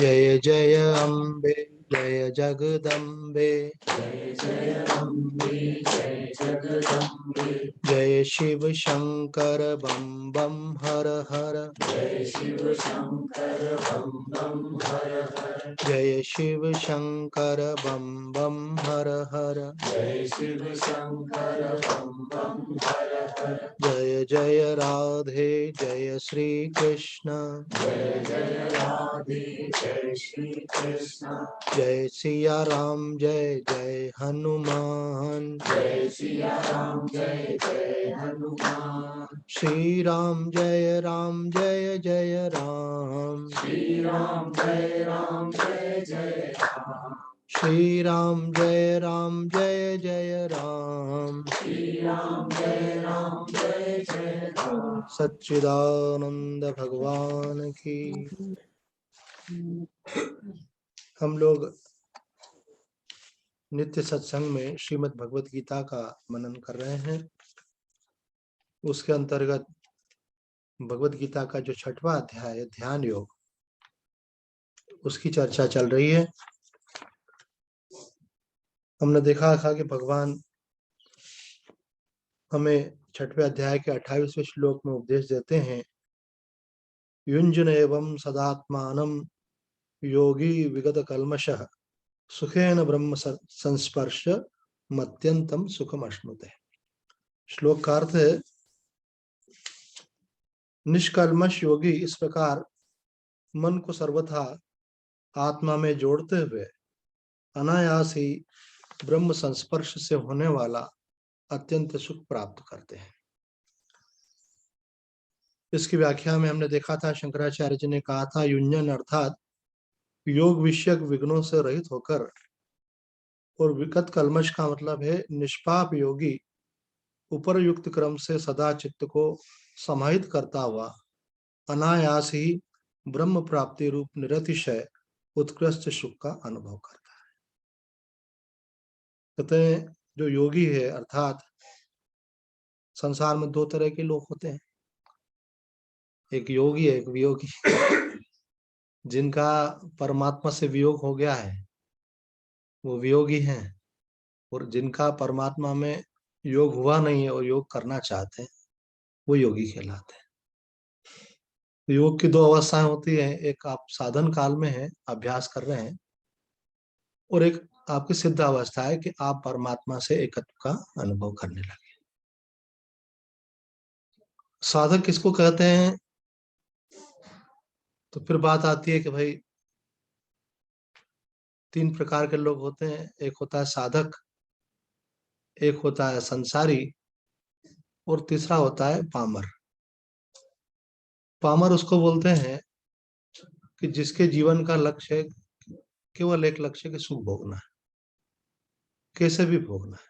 जय जय अम्बे जय जगदम्बे जय जय अम्बे जय जगदम्बे जय शिव शंकर बम बम हर हर जय शिव शंकर बम बम हर हर जय शिव शंकर बम बम हर हर जय शिव शंकर बम बम हर हर जय जय राधे जय श्री कृष्ण जय जय राधे जय श्री कृष्ण जय सिया राम जय जय हनुमान जय सिया राम जय जय हनुमान श्री राम जय जय राम श्री राम जय जय राम श्री राम जय जय राम श्री राम जय जय राम सच्चिदानंद भगवान की। हम लोग नित्य सत्संग में श्रीमद् भगवत गीता का मनन कर रहे हैं। उसके अंतर्गत भगवत गीता का जो 6वां अध्याय है ध्यान योग, उसकी चर्चा चल रही है। हमने देखा था कि भगवान हमें 6वें अध्याय के 28वें श्लोक में उपदेश देते हैं, युंजन एवं सदात्मानम योगी विगत कल्मषः सुखेन ब्रह्म संस्पर्श मत्यंतम सुखम अश्नुते। श्लोक का अर्थ है, निष्कल्मष योगी इस प्रकार मन को सर्वथा आत्मा में जोड़ते हुए अनायास ही ब्रह्म संस्पर्श से होने वाला अत्यंत सुख प्राप्त करते हैं। इसकी व्याख्या में हमने देखा था, शंकराचार्य जी ने कहा था, युंजन अर्थात योग विषयक विघ्नों से रहित होकर, और विगत कल्मष का मतलब है निष्पाप योगी उपरयुक्त क्रम से सदा चित्त को समाहित करता हुआ अनायास ही ब्रह्म प्राप्ति रूप निरतिशय उत्कृष्ट सुख का अनुभव करता है। कहते हैं जो योगी है, अर्थात संसार में 2 तरह के लोग होते हैं, एक योगी है एक वियोगी। जिनका परमात्मा से वियोग हो गया है वो वियोगी हैं, और जिनका परमात्मा में योग हुआ नहीं है और योग करना चाहते हैं वो योगी कहलाते हैं। योग की 2 अवस्थाएं होती हैं, एक आप साधन काल में हैं, अभ्यास कर रहे हैं, और एक आपकी सिद्ध अवस्था है कि आप परमात्मा से एकत्व का अनुभव करने लगे। साधक किसको कहते हैं? तो फिर बात आती है कि भाई 3 प्रकार के लोग होते हैं, एक होता है साधक, एक होता है संसारी, और तीसरा होता है पामर। पामर उसको बोलते हैं कि जिसके जीवन का लक्ष्य है केवल एक लक्ष्य कि सुख भोगना है, कैसे भी भोगना है,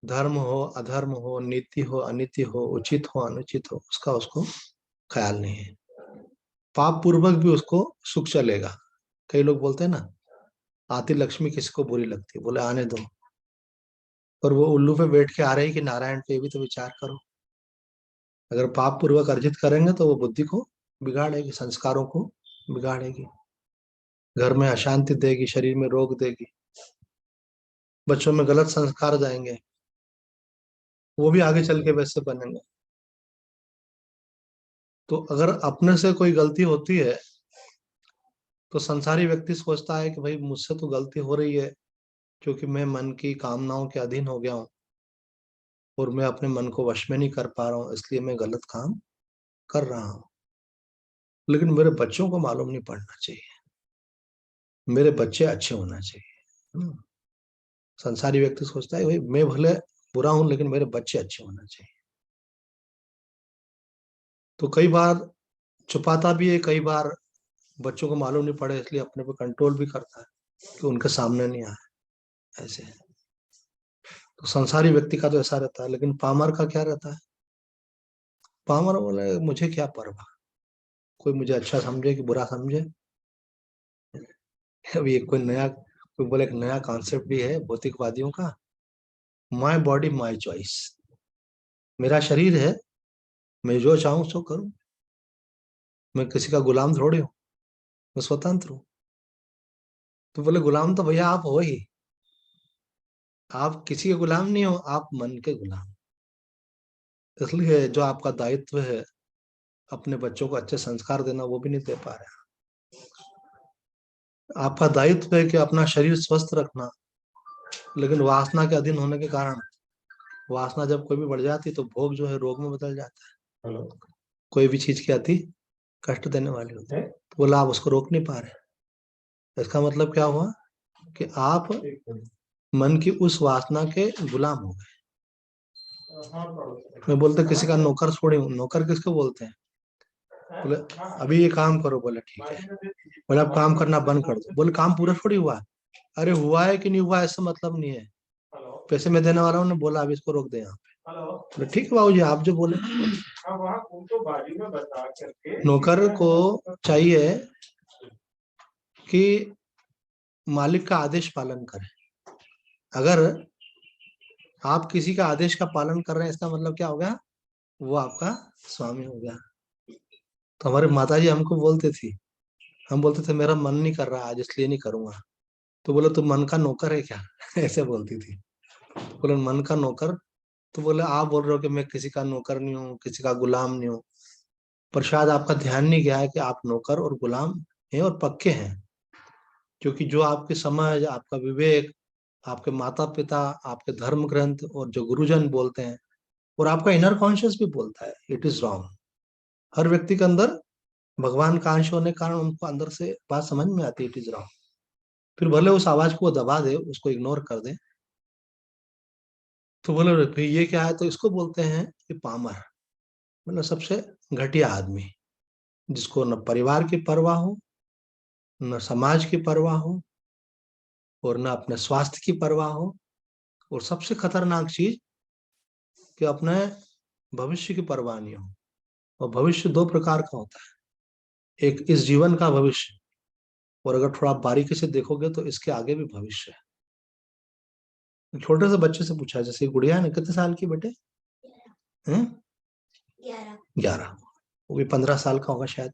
धर्म हो अधर्म हो, नीति हो अनीति हो, उचित हो अनुचित हो, उसका उसको ख्याल नहीं है। पाप पूर्वक भी उसको सुख चलेगा। कई लोग बोलते हैं ना, आती लक्ष्मी किसी को बुरी लगती है, बोले आने दो, पर वो उल्लू पे बैठ के आ रही कि नारायण पे भी तो विचार करो। अगर पाप पूर्वक अर्जित करेंगे तो वो बुद्धि को बिगाड़ेगी, संस्कारों को बिगाड़ेगी, घर में अशांति देगी, शरीर में रोग देगी, बच्चों में गलत संस्कार जाएंगे, वो भी आगे चल के वैसे बनेंगे। तो अगर अपने से कोई गलती होती है तो संसारी व्यक्ति सोचता है कि भाई मुझसे तो गलती हो रही है क्योंकि मैं मन की कामनाओं के अधीन हो गया हूँ और मैं अपने मन को वश में नहीं कर पा रहा हूँ, इसलिए मैं गलत काम कर रहा हूँ। लेकिन मेरे बच्चों को मालूम नहीं पड़ना चाहिए, मेरे बच्चे अच्छे होना चाहिए। संसारी व्यक्ति सोचता है भाई मैं भले बुरा हूं लेकिन मेरे बच्चे अच्छे होना चाहिए। तो कई बार छुपाता भी है, कई बार बच्चों को मालूम नहीं पड़े इसलिए अपने पे कंट्रोल भी करता है कि उनके सामने नहीं आए ऐसे। तो संसारी व्यक्ति का तो ऐसा रहता है, लेकिन पामर का क्या रहता है? पामर बोले मुझे क्या परवाह, कोई मुझे अच्छा समझे कि बुरा समझे। अभी एक कोई बोले एक नया कॉन्सेप्ट भी है भौतिकवादियों का, माई बॉडी माई चॉइस। मेरा शरीर है, मैं जो चाहूं सो करूं, मैं किसी का गुलाम थोड़ी हूं। मैं स्वतंत्र हूँ। तो बोले गुलाम तो भैया आप हो ही, आप किसी के गुलाम नहीं हो, आप मन के गुलाम। इसलिए जो आपका दायित्व है अपने बच्चों को अच्छे संस्कार देना, वो भी नहीं दे पा रहे। आपका दायित्व है कि अपना शरीर स्वस्थ रखना, लेकिन वासना के अधीन होने के कारण, वासना जब कोई भी बढ़ जाती तो भोग जो है रोग में बदल जाता है। कोई भी चीज की अति कष्ट देने वाली होती है। तो बोला आप उसको रोक नहीं पा रहे। इसका मतलब क्या हुआ कि आप मन की उस वासना के गुलाम हो गए। मैं बोलते किसी का नौकर थोड़ी हूँ, नौकर किसको बोलते हैं? बोले अभी ये काम करो, बोले ठीक है। बोले अब काम करना बंद कर दो, बोले काम पूरा थोड़ी हुआ। अरे हुआ है कि नहीं हुआ ऐसा मतलब नहीं है, पैसे में देने वाला ने बोला अब इसको रोक दे यहाँ पे। बोले ठीक है बाबूजी आप जो बोले। नौकर को चाहिए कि मालिक का आदेश पालन करें। अगर आप किसी का आदेश का पालन कर रहे हैं, इसका मतलब क्या हो गया? वो आपका स्वामी हो गया। तो हमारे माताजी हमको बोलते थी, हम बोलते थे मेरा मन नहीं कर रहा आज इसलिए नहीं करूंगा। तो बोले तू मन का नौकर है क्या? ऐसे बोलती थी। बोले मन का नौकर? तो बोले आप बोल रहे हो कि मैं किसी का नौकर नहीं हूँ, किसी का गुलाम नहीं हूँ, पर शायद आपका ध्यान नहीं गया है कि आप नौकर और गुलाम हैं और पक्के हैं। क्योंकि जो आपकी समझ, आपका विवेक, आपके माता पिता, आपके धर्म ग्रंथ और जो गुरुजन बोलते हैं, और आपका इनर कॉन्शियस भी बोलता है इट इज रॉन्ग। हर व्यक्ति के अंदर भगवान का अंश होने के कारण उनको अंदर से बात समझ में आती है इट इज रॉन्ग। फिर भले उस आवाज को वो दबा दे, उसको इग्नोर कर दे। तो बोले फिर ये क्या है? तो इसको बोलते हैं कि पामर, मतलब सबसे घटिया आदमी, जिसको न परिवार की परवाह हो, न समाज की परवाह हो, और न अपने स्वास्थ्य की परवाह हो, और सबसे खतरनाक चीज कि अपने भविष्य की परवाह नहीं हो। और भविष्य दो प्रकार का होता है, एक इस जीवन का भविष्य, और अगर थोड़ा बारीकी से देखोगे तो इसके आगे भी भविष्य है। छोटे से बच्चे से पूछा, जैसे गुड़िया है ना, कितने साल की बेटे हैं? 11। वो भी 15 साल का होगा शायद।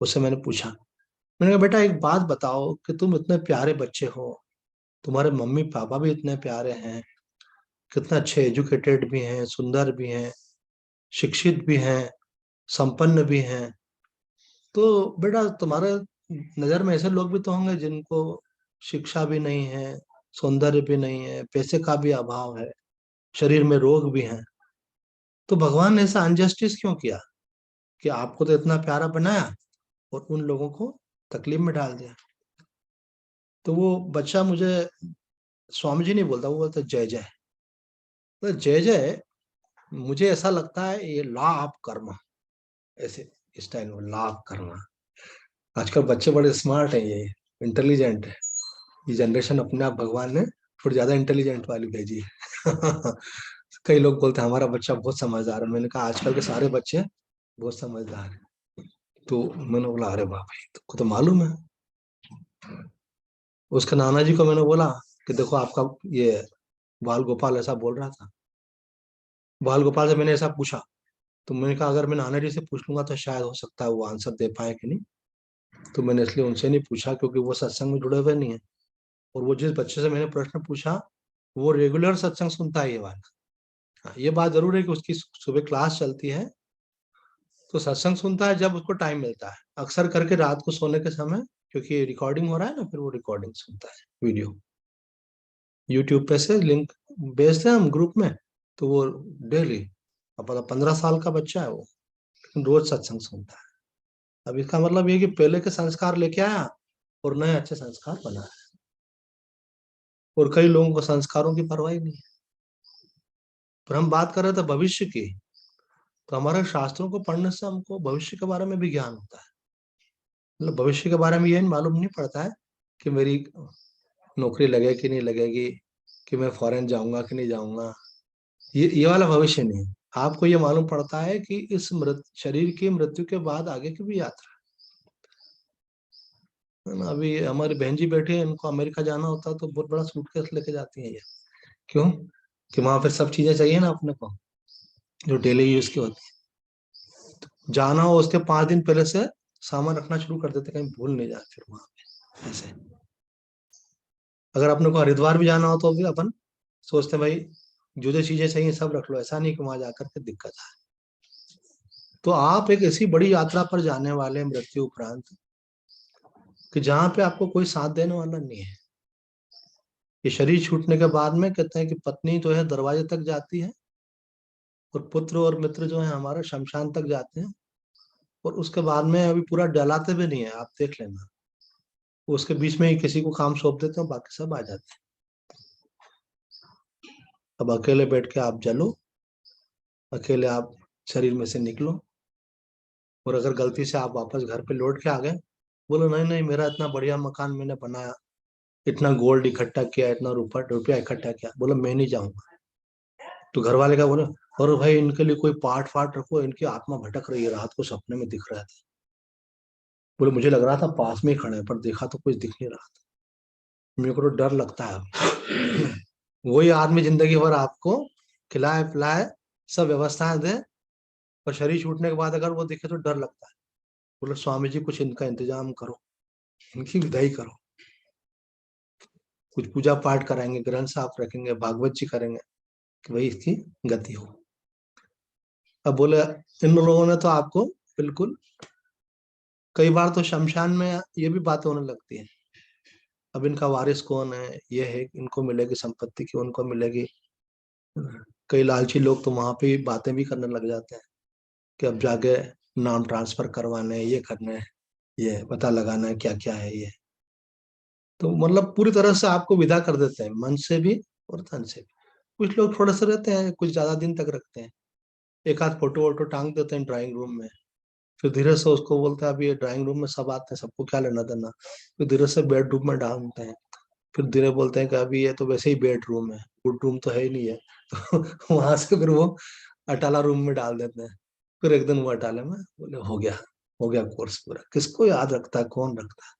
उससे मैंने पूछा, मैंने कहा बेटा एक बात बताओ कि तुम इतने प्यारे बच्चे हो, तुम्हारे मम्मी पापा भी इतने प्यारे हैं, कितना अच्छे एजुकेटेड भी हैं, सुंदर भी हैं, शिक्षित भी हैं, संपन्न भी हैं, तो बेटा तुम्हारे नजर में ऐसे लोग भी तो होंगे जिनको शिक्षा भी नहीं है, सौंदर्य भी नहीं है, पैसे का भी अभाव है, शरीर में रोग भी हैं। तो भगवान ने ऐसा अनजस्टिस क्यों किया कि आपको तो इतना प्यारा बनाया और उन लोगों को तकलीफ में डाल दिया? तो वो बच्चा मुझे स्वामी जी नहीं बोलता, वो बोलता जय जय। तो जय जय, मुझे ऐसा लगता है ये लॉ ऑफ कर्म, ऐसे स्टाइल में लॉ ऑफ कर्म। आजकल बच्चे बड़े स्मार्ट हैं, ये इंटेलिजेंट है। ये जनरेशन अपने आप भगवान ने थोड़ी ज्यादा इंटेलिजेंट वाली भेजी है। कई लोग बोलते हैं हमारा बच्चा बहुत समझदार है। मैंने कहा आजकल के सारे बच्चे बहुत समझदार है। तो मैंने बोला अरे वाह भाई, तुमको तो मालूम है। उसके नाना जी को मैंने बोला कि देखो आपका ये बाल गोपाल ऐसा बोल रहा था। बाल गोपाल से मैंने ऐसा पूछा, तो मैंने कहा अगर मैं नाना जी से पूछ लूंगा तो शायद हो सकता है वो आंसर दे पाए कि नहीं। तो मैंने इसलिए उनसे नहीं पूछा क्योंकि वो सत्संग में जुड़े हुए नहीं है। और वो जिस बच्चे से मैंने प्रश्न पूछा वो रेगुलर सत्संग सुनता है ये वाला। हाँ, ये बात जरूर है कि उसकी सुबह क्लास चलती है तो सत्संग सुनता है जब उसको टाइम मिलता है, अक्सर करके रात को सोने के समय, क्योंकि रिकॉर्डिंग हो रहा है ना, फिर वो रिकॉर्डिंग सुनता है वीडियो। यूट्यूब पे से लिंक भेजते हैं हम ग्रुप में, तो वो डेली, अब 15 साल का बच्चा है वो, लेकिन रोज सत्संग सुनता है। अब इसका मतलब ये कि पहले के संस्कार लेके आया और नए अच्छे संस्कार बनाया। और कई लोगों को संस्कारों की परवाह ही नहीं है। पर हम बात कर रहे थे भविष्य की, तो हमारे शास्त्रों को पढ़ने से हमको भविष्य के बारे में भी ज्ञान होता है। मतलब भविष्य के बारे में ये मालूम नहीं पड़ता है कि मेरी नौकरी लगेगी कि नहीं लगेगी, कि मैं फॉरेन जाऊंगा कि नहीं जाऊंगा, ये वाला भविष्य नहीं। आपको ये मालूम पड़ता है कि इस शरीर की मृत्यु के बाद आगे की भी यात्रा है ना। अभी हमारी बहन जी बैठी है, इनको अमेरिका जाना होता है तो बहुत बड़ा सूटकेस लेके जाती है ये। क्यों? कि वहां पे सब चीजें चाहिए ना अपने को, जो डेली यूज की होती है। जाना हो उसके 5 दिन पहले से सामान रखना शुरू कर देते, कहीं भूल नहीं जाए फिर वहां पे। ऐसे अगर अपने को हरिद्वार भी जाना हो तो भी अपन सोचते हैं भाई जो जो चीजें चाहिए सब रख लो, ऐसा नहीं कि वहां जाकर के दिक्कत आए। तो आप एक ऐसी बड़ी यात्रा पर जाने वाले हैं मृत्यु उपरांत कि जहाँ पे आपको कोई साथ देने वाला नहीं है। ये शरीर छूटने के बाद में कहते हैं कि पत्नी जो है दरवाजे तक जाती है और पुत्र और मित्र जो है हमारा शमशान तक जाते हैं, और उसके बाद में अभी पूरा डलाते भी नहीं है, आप देख लेना। उसके बीच में ही किसी को काम सौंप देते हैं, बाकी सब आ जाते हैं। अब अकेले बैठ के आप जलो, अकेले आप शरीर में से निकलो, और अगर गलती से आप वापस घर पे लौट के आ गए, बोलो नहीं नहीं मेरा इतना बढ़िया मकान मैंने बनाया, इतना गोल्ड इकट्ठा किया, इतना रुपया इकट्ठा किया, बोलो मैं नहीं जाऊंगा। तो घर वाले का बोले और भाई इनके लिए कोई पाठ फाट रखो, इनकी आत्मा भटक रही है, रात को सपने में दिख रहा था। बोले मुझे लग रहा था पास में ही खड़े हैं, पर देखा तो कुछ दिख नहीं रहा था, मेरे को तो डर लगता है। वही आदमी जिंदगी भर आपको खिलाए पिलाए सब व्यवस्थाएं दे, और शरीर छूटने के बाद अगर वो दिखे तो डर लगता है। बोले स्वामी जी कुछ इनका इंतजाम करो, इनकी विदाई करो, कुछ पूजा पाठ कराएंगे, ग्रंथ साफ रखेंगे, भागवत जी करेंगे कि भाई इसकी गति हो। अब बोले इन लोगों ने तो आपको बिल्कुल, कई बार तो शमशान में ये भी बातें होने लगती है, अब इनका वारिस कौन है, ये है, इनको मिलेगी संपत्ति की, उनको मिलेगी। कई लालची लोग तो वहां पे बातें भी करने लग जाते हैं कि अब जाके नाम ट्रांसफर करवाने हैं, ये करने हैं, ये पता लगाना है क्या क्या है ये। तो मतलब पूरी तरह से आपको विदा कर देते हैं, मन से भी और तन से भी। कुछ लोग थोड़े से रहते हैं, कुछ ज्यादा दिन तक रखते हैं, एक आध फोटो वोटो टांग देते हैं ड्राइंग रूम में, फिर धीरे से उसको बोलते हैं अभी ये ड्राइंग रूम में सब आते हैं, सबको क्या लेना देना, फिर धीरे से बेडरूम में डालते हैं, फिर धीरे बोलते हैं कि अभी ये तो वैसे ही बेडरूम है, बेडरूम तो है ही नहीं है। तो वहां से फिर वो अटाला रूम में डाल देते हैं। फिर एक दिन वो अटाले में बोले हो गया कोर्स पूरा। किसको याद रखता है, कौन रखता है,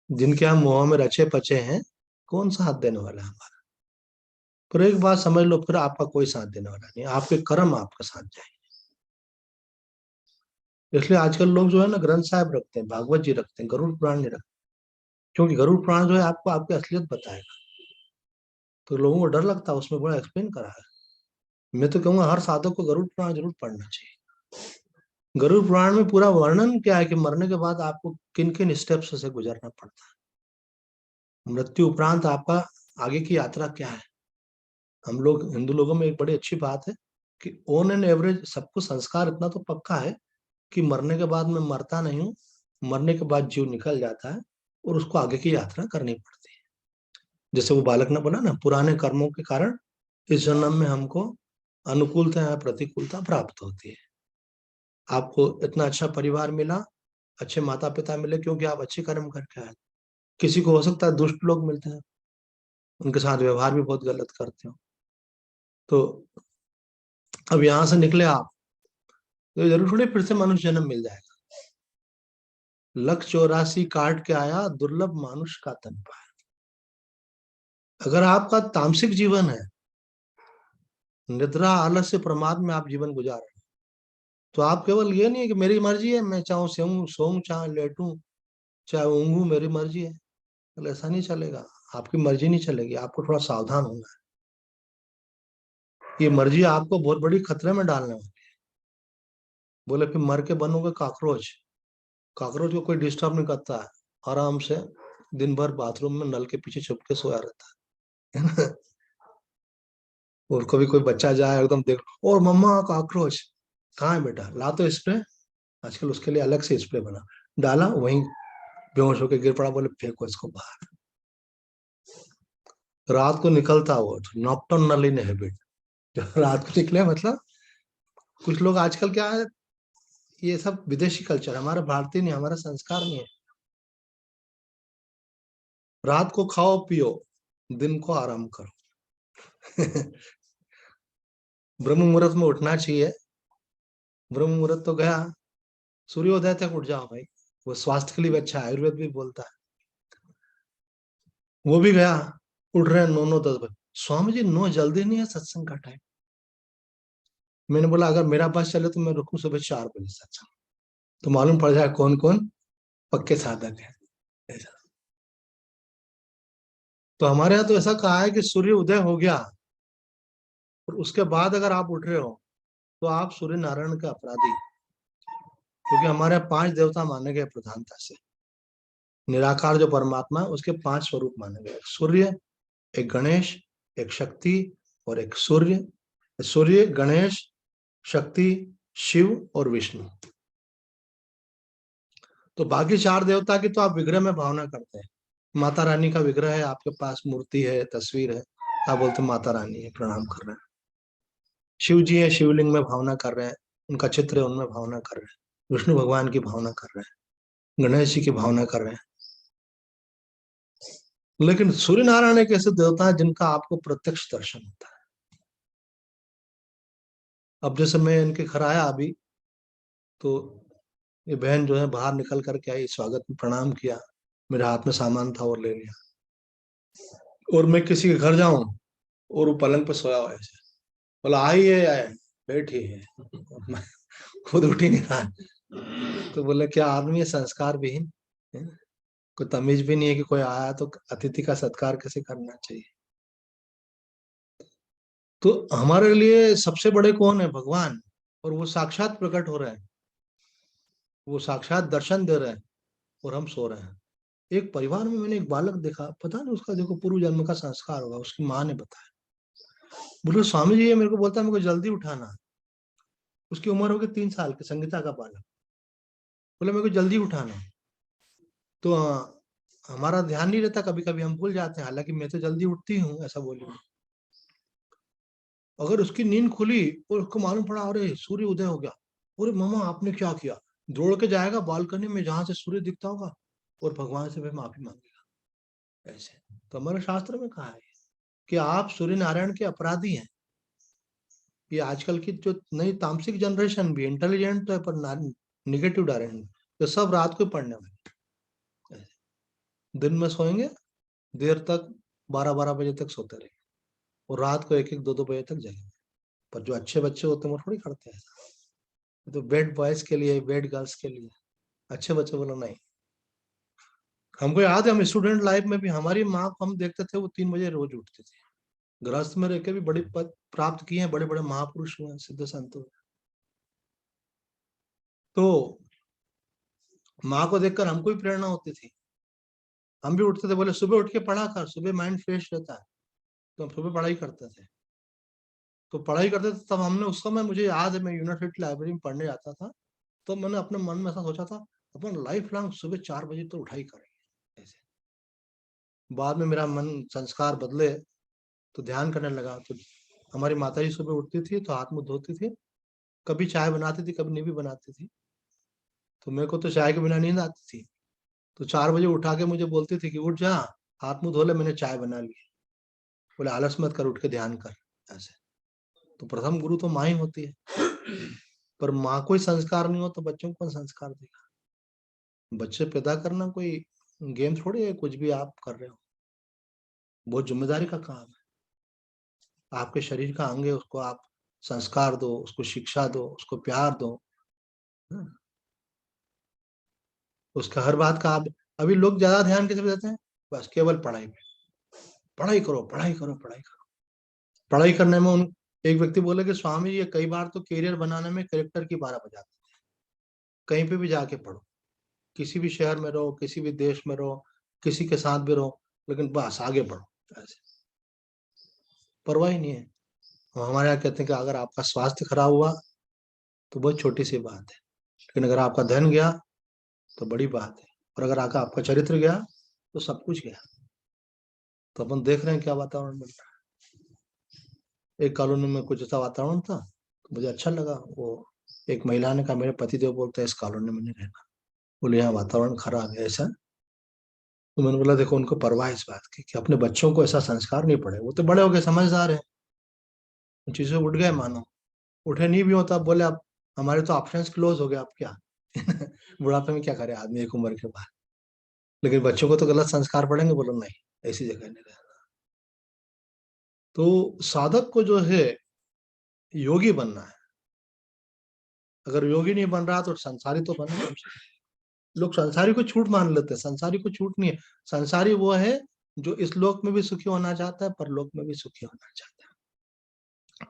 जिनके हम मुंह में रचे पचे हैं, कौन सा हाथ देने वाला है हमारा। पर एक बात समझ लो, फिर आपका कोई साथ देने वाला नहीं, आपके कर्म आपका साथ जाएंगे। इसलिए आजकल लोग जो है ना ग्रंथ साहिब रखते हैं, भागवत जी रखते हैं, गरुड़ पुराण नहीं रखते, क्योंकि गरुड़ पुराण जो है आपको आपकी असलियत बताएगा। तो लोगों को डर लगता है, उसमें बड़ा एक्सप्लेन करा है। मैं तो कहूंगा हर साधक को गरुड़ पुराण जरूर पढ़ना चाहिए। गरुड़ पुराण में पूरा वर्णन क्या है कि मरने के बाद आपको किन किन स्टेप्स से गुजरना पड़ता है, मृत्यु उपरांत आपका आगे की यात्रा क्या है। हम लोग हिंदू लोगों में एक बड़ी अच्छी बात है कि ऑन एन एवरेज सबको संस्कार इतना तो पक्का है कि मरने के बाद मैं मरता नहीं हूँ, मरने के बाद जीव निकल जाता है और उसको आगे की यात्रा करनी पड़ती है। जैसे वो बालक ने बोला ना, पुराने कर्मों के कारण इस जन्म में हमको अनुकूलता या प्रतिकूलता प्राप्त होती है। आपको इतना अच्छा परिवार मिला, अच्छे माता पिता मिले, क्योंकि आप अच्छे कर्म करके आए। किसी को हो सकता है दुष्ट लोग मिलते हैं, उनके साथ व्यवहार भी बहुत गलत करते हो, तो अब यहाँ से निकले आप तो जरूर थोड़ी फिर से मनुष्य जन्म मिल जाएगा। 184 काट के आया, दुर्लभ मानुष का तन पाया। अगर आपका तामसिक जीवन है, निद्रा आलस्य प्रमाद में आप जीवन गुजार रहे हैं, तो आप केवल ये नहीं है कि मेरी मर्जी है, मैं चाहूँ सोऊं चाहे लेटूं चाहे ऊँघूं, मेरी मर्जी है, तो ऐसा नहीं चलेगा। आपकी मर्जी नहीं चलेगी, आपको थोड़ा सावधान होना है। ये मर्जी आपको बहुत बड़ी खतरे में डालने वाली। बोले कि मर के बनोगे काकरोच, काकरोच को कोई डिस्टर्ब नहीं करता है, आराम से दिन भर बाथरूम में नल के पीछे छुप के सोया रहता है ना। और कभी कोई बच्चा जाए एकदम देख, और मम्मा काकरोच कहाँ है बेटा, ला तो स्प्रे। आजकल उसके लिए अलग से स्प्रे बना, डाला वहीं बेहोश होकर गिर पड़ा, बोले फेंको इसको बाहर। रात को निकलता वो नॉकटर्नल इन हैबिट, जब रात को निकले मतलब। कुछ लोग आजकल क्या है, ये सब विदेशी कल्चर, हमारा भारतीय नहीं, हमारा संस्कार नहीं है। रात को खाओ पियो, दिन को आराम करो। ब्रह्म मुहूर्त में उठना चाहिए। ब्रह्म मुहूर्त तो गया, सूर्योदय तक उठ जाओ भाई, वो स्वास्थ्य के लिए भी अच्छा है, आयुर्वेद भी बोलता है। वो भी गया, उठ रहे हैं 9 9 10 बजे, स्वामी जी 9 जल्दी नहीं है सत्संग का टाइम। मैंने बोला अगर मेरा बस चले तो मैं रुकूं सुबह 4 बजे सत्संग, तो मालूम पड़ जाए कौन कौन पक्के साधक है। ऐसा। तो हमारे यहाँ तो ऐसा कहा है कि सूर्य उदय हो गया और उसके बाद अगर आप उठ रहे हो तो आप सूर्य नारायण के अपराधी, क्योंकि हमारे यहाँ 5 देवता माने गए प्रधानता से। निराकार जो परमात्मा है उसके 5 स्वरूप माने गए, सूर्य, एक गणेश, एक शक्ति और एक सूर्य। सूर्य, गणेश, शक्ति, शिव और विष्णु। तो बाकी 4 देवता की तो आप विग्रह में भावना करते हैं। माता रानी का विग्रह है आपके पास, मूर्ति है, तस्वीर है, आप बोलते माता रानी है, प्रणाम कर रहे हैं। शिव जी है, शिवलिंग में भावना कर रहे हैं, उनका चित्र है, उनमें भावना कर रहे हैं। विष्णु भगवान की भावना कर रहे हैं, गणेश जी की भावना कर रहे हैं। लेकिन सूर्य नारायण एक ऐसे देवता है जिनका आपको प्रत्यक्ष दर्शन होता है। अब जैसे मैं इनके घर आया अभी, तो ये बहन जो है बाहर निकल करके आई, स्वागत में प्रणाम किया, मेरे हाथ में सामान था और ले लिया। और मैं किसी के घर जाऊं और वो पलंग पे सोया हुआ है, ऐसे बोला आइए आए, बैठी है, मैं खुद उठ ही नहीं रहा। तो बोले क्या आदमी है, संस्कार विहीन है? कोई तमीज भी नहीं है कि कोई आया तो अतिथि का सत्कार कैसे करना चाहिए। तो हमारे लिए सबसे बड़े कौन है? भगवान। और वो साक्षात प्रकट हो रहे हैं, वो साक्षात दर्शन दे रहे हैं और हम सो रहे हैं। एक परिवार में मैंने एक बालक देखा, पता नहीं उसका देखो पूर्व जन्म का संस्कार होगा, उसकी माँ ने बताया। बोले स्वामी जी ये मेरे को बोलता है मेरे को जल्दी उठाना। उसकी उम्र होगी 3 साल की, संगीता का बालक। बोले मेरे को जल्दी उठाना। तो हमारा ध्यान नहीं रहता, कभी कभी हम भूल जाते हैं, हालांकि मैं तो जल्दी उठती हूँ, ऐसा बोली। अगर उसकी नींद खुली और उसको मालूम पड़ा अरे सूर्य उदय हो गया, अरे मामा आपने क्या किया, दौड़ के जाएगा बालकनी में जहां से सूर्य दिखता होगा और भगवान से भी माफी मांगेगा। ऐसे तो हमारे शास्त्र में कहा है कि आप सूर्य नारायण के अपराधी हैं। ये आजकल की जो नई तामसिक जनरेशन भी इंटेलिजेंट तो है पर निगेटिव डायरेक्शन, तो सब रात को पढ़ने वाले। दिन में सोएंगे देर तक, 12-12 बजे तक सोते रहेंगे और रात को 1-1 2-2 बजे तक जाएंगे। पर जो अच्छे बच्चे होते हैं वो थोड़ी करते हैं। तो बेड बॉयज के लिए, बेड गर्ल्स के लिए, अच्छे बच्चे बोलो नहीं। हमको याद है हम स्टूडेंट लाइफ में भी हमारी माँ को हम देखते थे वो 3 बजे रोज उठते थे। गृहस्थ में रह के भी बड़े पद प्राप्त किए हैं, बड़े बड़े महापुरुष हुए हैं, सिद्ध संत हुए। तो माँ को देखकर हमको भी प्रेरणा होती थी, हम भी उठते थे, बोले सुबह उठ के पढ़ा कर, सुबह माइंड फ्रेश रहता है। तो हम सुबह पढ़ाई करते थे। तो पढ़ाई करते थे तब हमने उस समय, मुझे याद है मैं यूनिवर्सिटी लाइब्रेरी में पढ़ने जाता था, तो मैंने अपने मन में ऐसा सोचा था अपन लाइफ लॉन्ग सुबह 4 बजे तो उठाई करेंगे ऐसे। बाद में मेरा मन संस्कार बदले तो ध्यान करने लगा। तो हमारी माता जी सुबह उठती थी तो हाथ मुंह धोती थी, कभी चाय बनाती थी कभी नहीं भी बनाती थी। तो मेरे को तो चाय के बिना नींद आती थी, तो 4 बजे उठा के मुझे बोलती थी कि उठ जा, हाथ मुंह धो ले, मैंने चाय बना ली। बोले आलस मत कर, उठ के ध्यान कर। ऐसे तो प्रथम गुरु तो माँ ही होती है, पर माँ को ही संस्कार नहीं हो तो बच्चों को कौन संस्कार देगा? बच्चे पैदा करना कोई गेम थोड़ी है, कुछ भी आप कर रहे हो, बहुत जिम्मेदारी का काम है। आपके शरीर का अंग है, उसको आप संस्कार दो, उसको शिक्षा दो, उसको प्यार दो। हाँ, उसका हर बात का आप, अभी लोग ज्यादा ध्यान किस पे देते हैं? बस केवल पढ़ाई पे, पढ़ाई करो पढ़ाई करो पढ़ाई करो। पढ़ाई करने में उन, एक व्यक्ति बोले कि स्वामी जी ये कई बार तो करियर बनाने में करेक्टर की 12 बजाते हैं। कहीं पे भी जाके पढ़ो, किसी भी शहर में रहो, किसी भी देश में रहो, किसी के साथ भी रहो, लेकिन बस आगे बढ़ो। ऐसे परवाह ही नहीं है। हमारे यहाँ कहते हैं कि अगर आपका स्वास्थ्य खराब हुआ तो बहुत छोटी सी बात है, लेकिन अगर आपका धन गया तो बड़ी बात है, और अगर आपका चरित्र गया तो सब कुछ गया। तो अपन देख रहे हैं क्या वातावरण बन रहा है। एक कॉलोनी में कुछ ऐसा वातावरण था तो मुझे अच्छा लगा। वो एक महिला ने कहा मेरे पतिदेव बोलते हैं इस कॉलोनी में नहीं रहना, बोले यहाँ वातावरण खराब है ऐसा। तो मैंने बोला देखो उनको परवाह इस बात की कि अपने बच्चों को ऐसा संस्कार नहीं पड़े, वो तो बड़े हो गए, समझदार है, उन चीजों उठ गए मानो। उठे नहीं भी होता, बोले अब हमारे तो ऑप्शंस क्लोज हो गए, अब क्या बुढ़ापे में क्या करे आदमी एक उम्र के बाद। लेकिन बच्चों को तो गलत संस्कार पड़ेंगे, बोलो नहीं ऐसी जगह नहीं रहना। तो साधक को जो है योगी बनना है, अगर योगी नहीं बन रहा तो संसारी तो बने कम से कम। लोग संसारी को छूट मान लेते हैं, संसारी को छूट नहीं है। संसारी वो है जो इस लोक में भी सुखी होना चाहता है, परलोक में भी सुखी होना चाहता है।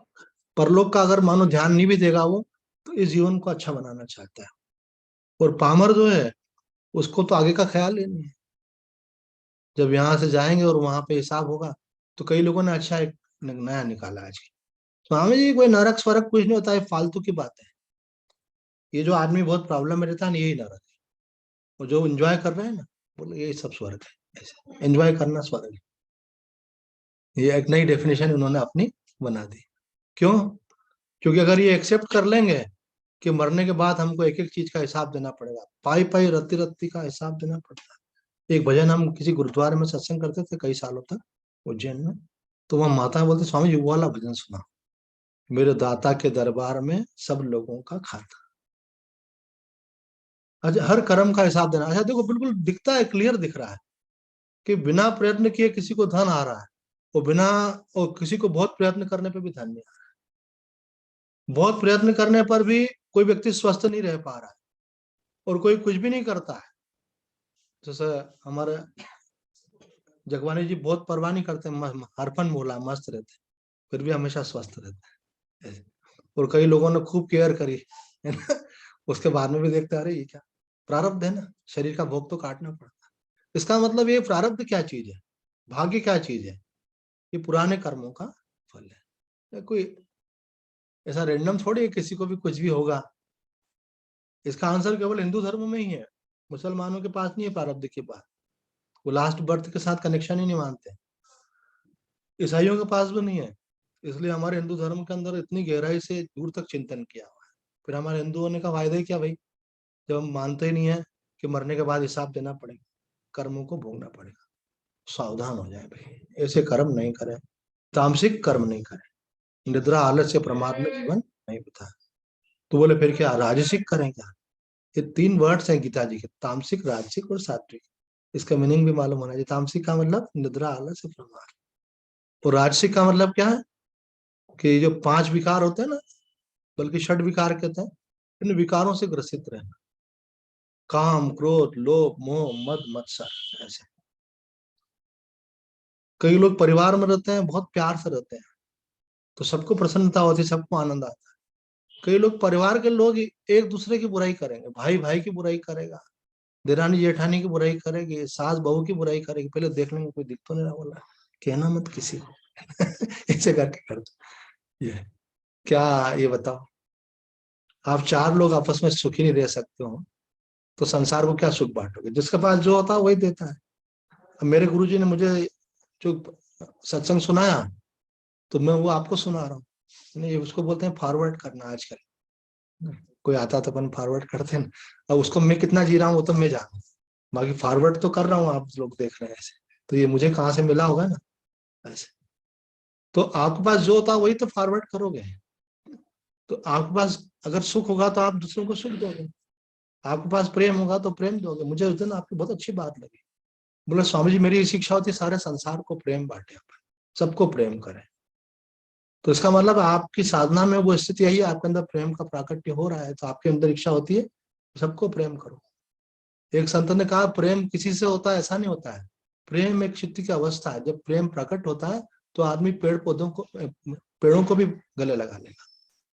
परलोक का अगर मानो ध्यान नहीं भी देगा वो, तो इस जीवन को अच्छा बनाना चाहता है। और पामर जो है उसको तो आगे का ख्याल ही नहीं है। जब यहाँ से जाएंगे और वहां पे हिसाब होगा, तो कई लोगों ने अच्छा एक नया निकाला आज। स्वामी जी कोई नरक स्वरक कुछ नहीं होता है, फालतू की बात है। ये जो आदमी बहुत प्रॉब्लम में रहता है ना, यही नरक है। और जो एंजॉय कर रहे हैं ना, बोलो यही सब स्वर्ग है। ऐसे एंजॉय करना स्वर्ग है। ये एक नई डेफिनेशन उन्होंने अपनी बना दी। क्यों? क्योंकि अगर ये एक्सेप्ट कर लेंगे कि मरने के बाद हमको एक एक चीज का हिसाब देना पड़ेगा, पाई पाई रत्ती रत्ती का हिसाब देना पड़ता है। एक भजन हम किसी गुरुद्वारे में सत्संग करते थे कई सालों तक उज्जैन में, तो वह माता बोलते स्वामी जी वो वाला भजन सुना, मेरे दाता के दरबार में सब लोगों का खाता। अच्छा, हर कर्म का हिसाब देना। अच्छा देखो, बिल्कुल दिखता है, क्लियर दिख रहा है कि बिना प्रयत्न किए किसी को धन आ रहा है, और बिना और किसी को बहुत प्रयत्न करने पे भी धन नहीं आ रहा है। बहुत प्रयत्न करने पर भी कोई व्यक्ति स्वस्थ नहीं रह पा रहा है, और कोई कुछ भी नहीं करता है। जैसे हमारे जगवानी जी बहुत परवाह नहीं करते, हरफन मोला मस्त रहते, फिर भी हमेशा स्वस्थ रहते हैं। और कई लोगों ने खूब केयर करी है ना, उसके बाद में भी देखते अरे ये क्या प्रारब्ध है ना, शरीर का भोग तो काटना पड़ता है। इसका मतलब ये प्रारब्ध क्या चीज है, भाग्य क्या चीज है? ये पुराने कर्मों का फल है। ये कोई ऐसा रैंडम थोड़ी है किसी को भी कुछ भी होगा। इसका आंसर केवल हिंदू धर्म में ही है, मुसलमानों के पास नहीं है प्रारब्ध की बात। वो लास्ट बर्थ के साथ कनेक्शन ही नहीं मानते। ईसाइयों के पास भी नहीं है। इसलिए हमारे हिंदू धर्म के अंदर इतनी गहराई से दूर तक चिंतन किया हुआ है। फिर हमारे हिंदू होने का फायदा ही क्या भाई, जब हम मानते ही नहीं है कि मरने के बाद हिसाब देना पड़ेगा, कर्मों को भोगना पड़ेगा। सावधान हो जाए भाई, ऐसे कर्म नहीं करें, तामसिक कर्म नहीं करें, निद्रा आलस्य प्रमाद में जीवन नहीं बिता। तो बोले फिर क्या राजसिक करें क्या? ये तीन वर्ड्स हैं गीता जी के, तामसिक राजसिक और सात्विक। इसका मीनिंग भी मालूम होना चाहिए। तामसिक का मतलब निद्रा आलस्य प्रमाद, और राजसिक का मतलब क्या है कि जो पांच विकार होते हैं ना, बल्कि षड विकार कहते हैं, इन विकारों से ग्रसित रहना। काम क्रोध लोभ मोह मद मत्सर ऐसे। कई लोग परिवार में रहते हैं, बहुत प्यार से रहते हैं, तो सबको प्रसन्नता होती है, सबको आनंद आता है। कई लोग परिवार के लोग एक दूसरे की बुराई करेंगे, भाई भाई की बुराई करेगा, देरानी जेठानी की बुराई करेगी, सास बहू की बुराई करेगी, पहले देख लेंगे कोई दिख तो नहीं रहा, बोला कहना मत किसी को ऐसे करके कर दो। ये क्या, ये बताओ, आप चार लोग आपस में सुखी नहीं रह सकते हो, तो संसार को क्या सुख बांटोगे? जिसके पास जो होता है वही देता है। अब मेरे गुरुजी ने मुझे जो सत्संग सुनाया, तो मैं वो आपको सुना रहा हूँ। नहीं, उसको बोलते हैं फॉरवर्ड करना आजकल। कोई आता तो अपन फॉरवर्ड करते हैं ना। अब उसको मैं कितना जी रहा हूँ वो तो मैं जानू, बाकी फॉरवर्ड तो कर रहा हूँ, आप लोग देख रहे हैं ऐसे, तो ये मुझे कहाँ से मिला होगा ना ऐसे। तो आपके पास जो होता है वही तो फॉरवर्ड करोगे। तो आपके पास अगर सुख होगा तो आप दूसरों को सुख दोगे, आपके पास प्रेम होगा तो प्रेम दोगे। मुझे उस दिन आपकी बहुत अच्छी बात लगी। बोले स्वामी जी मेरी शिक्षा होती है सारे संसार को प्रेम बांटे, अपन सबको प्रेम करें। तो इसका मतलब आपकी साधना में वो स्थिति आई है, आपके अंदर प्रेम का प्राकट्य हो रहा है, तो आपके अंदर इच्छा होती है सबको प्रेम करो। एक संत ने कहा प्रेम किसी से होता है ऐसा नहीं होता है, प्रेम एक चित्त की अवस्था है। जब प्रेम प्रकट होता है तो आदमी पेड़ पौधों को, पेड़ों को भी गले लगा लेगा,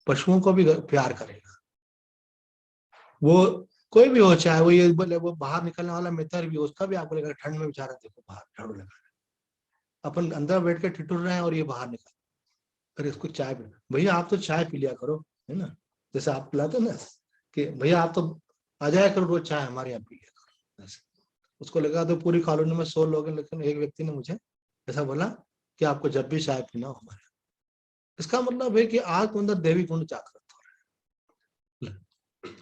पशुओं को भी प्यार करेगा। वो कोई भी हो, चाहे वो ये बोले वो बाहर निकलने वाला मित्र भी हो, उसका भी आप बोलेगा ठंड में बेचारा देखो बाहर झाड़ू लगा रहा है। अपन अंदर बैठ के ठिठुर रहे हैं और ये बाहर निकल, अरे इसको चाय पी, भैया आप तो चाय पी लिया करो, है ना? जैसे आप पिलाते ना कि भैया आप तो आ जाया करो रोज चाय हमारे यहाँ पी लिया करो ऐसे। उसको लगा तो पूरी कॉलोनी में 100 लोग हैं, लेकिन एक व्यक्ति ने मुझे ऐसा बोला कि आपको जब भी चाय पीना हो हमारे। इसका मतलब है कि आज के अंदर देवी गुण जागृत हो रहा है,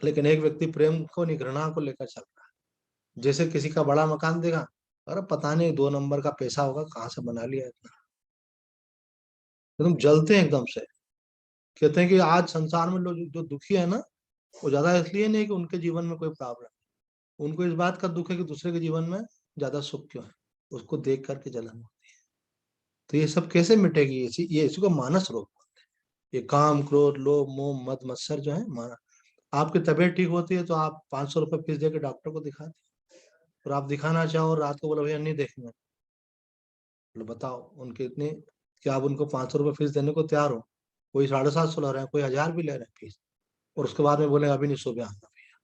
लेकिन एक व्यक्ति प्रेम को नहीं घृणा को लेकर चल रहा है। जैसे किसी का बड़ा मकान देगा, अरे पता नहीं 2 नंबर का पैसा होगा कहाँ से बना लिया इतना, एकदम जलते हैं एकदम से। कहते हैं कि आज संसार में लोग जो दुखी है ना, वो ज्यादा इसलिए नहीं कि उनके जीवन में कोई प्रॉब्लम, उनको इस बात का दुख है कि दूसरे के जीवन में ज्यादा सुख क्यों है, उसको देख करके जलन होती है। तो ये सब कैसे मिटेगी? इसी को मानस रोग बोलते हैं। ये काम क्रोध लोभ मोह मद मत्सर जो है आपकी तबीयत ठीक होती है तो आप 500 रुपये फीस देकर डॉक्टर को दिखाते, और आप दिखाना चाहो और रात को बोलो भैया नहीं देखना, तो बताओ उनके इतने, कि आप उनको 500 रुपये फीस देने को तैयार हो, कोई 750 ले रहे हैं, कोई 1000 भी ले रहे हैं फीस, और उसके बाद में बोले अभी नहीं सुबह आना भैया,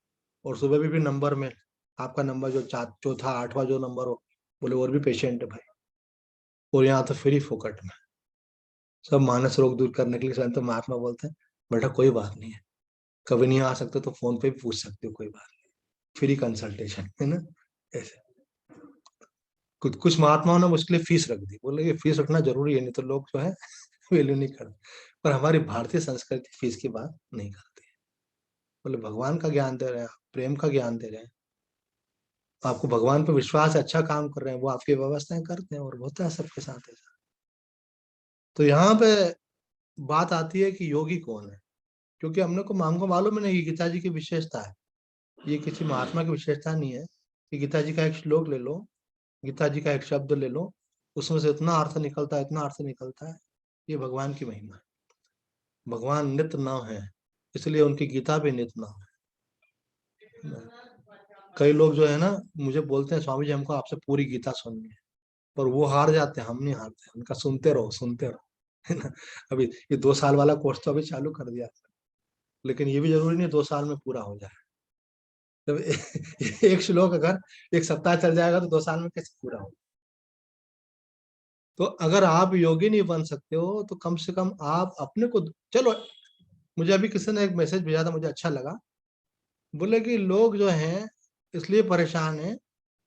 और सुबह भी नंबर में आपका नंबर जो चौथा 8वां जो नंबर हो, बोले और भी पेशेंट है भाई, और यहाँ तो फ्री फोकट में सब मानस रोग दूर करने के लिए संत महात्मा बोलते हैं बेटा कोई बात नहीं है, कभी नहीं आ सकते तो फोन पे भी पूछ सकते हो, कोई बात नहीं, फ्री कंसल्टेशन है ना। ऐसे कुछ कुछ महात्माओं ने उसके लिए फीस रख दी, बोले ये फीस रखना जरूरी है, नहीं तो लोग जो है वैल्यू नहीं करते, पर हमारी भारतीय संस्कृति फीस की बात नहीं करती है। बोले भगवान का ज्ञान दे रहे हैं, प्रेम का ज्ञान दे रहे हैं, आपको भगवान पे विश्वास है, अच्छा काम कर रहे हैं, वो आपकी व्यवस्थाएं करते हैं, और होता है सबके साथ ऐसा। तो यहाँ पे बात आती है कि योगी कौन है, क्योंकि हमको मालूम है नहीं, गीता जी की विशेषता है, ये किसी महात्मा की विशेषता नहीं है कि गीता जी का एक श्लोक ले लो, गीता जी का एक शब्द ले लो, उसमें से इतना अर्थ निकलता है, इतना अर्थ निकलता है, ये भगवान की महिमा है। भगवान नित्य नव है, इसलिए उनकी गीता भी नित्य नव है। कई लोग जो है ना मुझे बोलते हैं स्वामी जी हमको आपसे पूरी गीता सुननी है, पर वो हार जाते हैं, हम नहीं हारते, उनका सुनते रहो सुनते रहो, है ना। अभी ये 2 साल वाला कोर्स तो अभी चालू कर दिया, लेकिन ये भी जरूरी नहीं 2 साल में पूरा हो जाए। जब एक श्लोक अगर एक सप्ताह चल जाएगा तो 2 साल में कैसे पूरा हो। तो अगर आप योगी नहीं बन सकते हो तो कम से कम आप अपने को, चलो मुझे अभी किसी ने एक मैसेज भेजा था, मुझे अच्छा लगा, बोले कि लोग जो हैं इसलिए परेशान हैं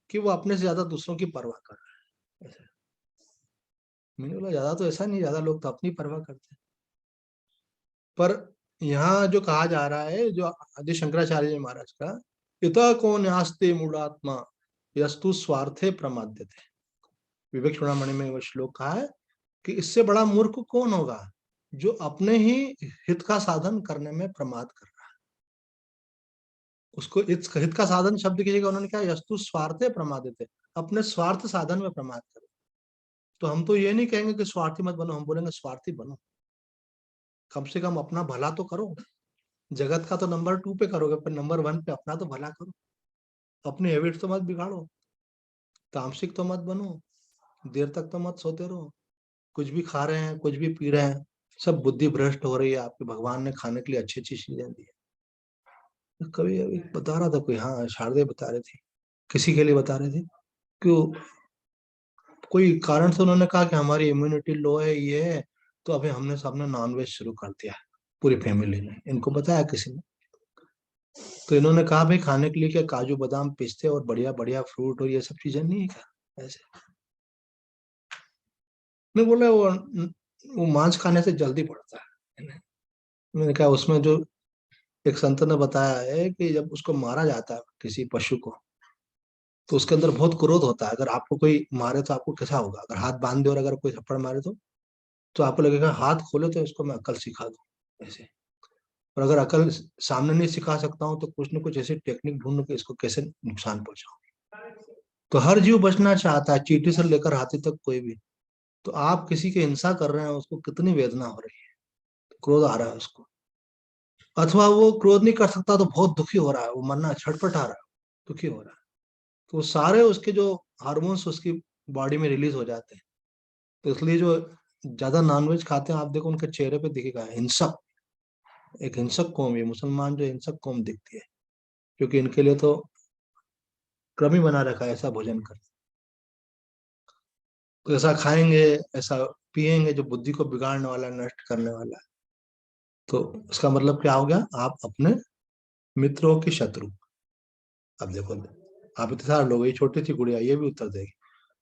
कि वो अपने से ज्यादा दूसरों की परवाह कर रहे हैं। मैंने बोला ज्यादा तो ऐसा नहीं, ज्यादा लोग तो अपनी परवाह करते हैं, पर यहाँ जो कहा जा रहा है जो आदि शंकराचार्य जी महाराज का, इता को न्यास्ते मूढ़ात्मा यस्तु स्वार्थे प्रमाद्य थे, विवेक चूड़ामणि में वो श्लोक कहा है कि इससे बड़ा मूर्ख कौन होगा जो अपने ही हित का साधन करने में प्रमाद कर रहा है। उसको हित का साधन शब्द की जगह उन्होंने कहा यस्तु स्वार्थे प्रमादित है, अपने स्वार्थ साधन में प्रमाद करो। तो हम तो ये नहीं कहेंगे कि स्वार्थी मत बनो, हम बोलेंगे स्वार्थी बनो, कम से कम अपना भला तो करो, जगत का तो नंबर 2 पे करोगे, पर नंबर 1 पे अपना तो भला करो, अपनी हैबिट तो मत बिगाड़ो, तामसिक तो मत बनो, देर तक तो मत सोते रहो, कुछ भी खा रहे हैं कुछ भी पी रहे हैं, सब बुद्धि भ्रष्ट हो रही है आपके, भगवान ने खाने के लिए अच्छी अच्छी चीजें दी है। कभी अभी बता रहा था कोई, हाँ शारदे बता रहे थे, किसी के लिए बता रहे थे, क्यों कोई कारण से उन्होंने कहा कि हमारी इम्यूनिटी लो है ये है, तो अभी हमने सबने नॉनवेज शुरू कर दिया है पूरी फैमिली ने, इनको बताया किसी ने, तो इन्होंने कहा भाई खाने के लिए क्या काजू बादाम पिस्ते और बढ़िया बढ़िया फ्रूट और ये सब चीजें नहीं है क्या ऐसे। मैं बोला वो मांस खाने से जल्दी बढ़ता है। मैंने कहा उसमें जो एक संत ने बताया है कि जब उसको मारा जाता है किसी पशु को, तो उसके अंदर बहुत क्रोध होता है, अगर आपको कोई मारे तो आपको कैसा होगा, अगर हाथ बांध दे और अगर कोई थप्पड़ मारे तो आपको लगेगा हाथ खोले तो इसको मैं अकल सिखा दूं ऐसे, और अगर अकल सामने नहीं सिखा सकता हूँ तो कुछ न कुछ ऐसी टेक्निक ढूंढ के इसको कैसे नुकसान पहुंचाऊं। तो हर जीव बचना चाहता है, चींटी से लेकर हाथी तक कोई भी। तो आप किसी की हिंसा कर रहे हैं, उसको कितनी वेदना हो रही है, क्रोध आ रहा है उसको, अथवा वो क्रोध नहीं कर सकता तो बहुत दुखी हो रहा है, वो मरना छटपटा रहा है, दुखी हो रहा है, तो सारे उसके जो हार्मोन्स उसकी बॉडी में रिलीज हो जाते हैं। तो इसलिए जो ज्यादा नॉनवेज खाते हैं आप देखो उनके चेहरे पे दिखेगा हिंसक, एक हिंसक कौम है मुसलमान, जो हिंसक कौम दिखती है, क्योंकि इनके लिए तो क्रम ही बना रखा है ऐसा भोजन कर, तो ऐसा खाएंगे ऐसा पिएंगे जो बुद्धि को बिगाड़ने वाला नष्ट करने वाला है। तो इसका मतलब क्या हो गया, आप अपने मित्रों की शत्रु। अब देखो आप इतने सारे लोग, ये छोटी सी गुड़िया ये भी उत्तर देगी,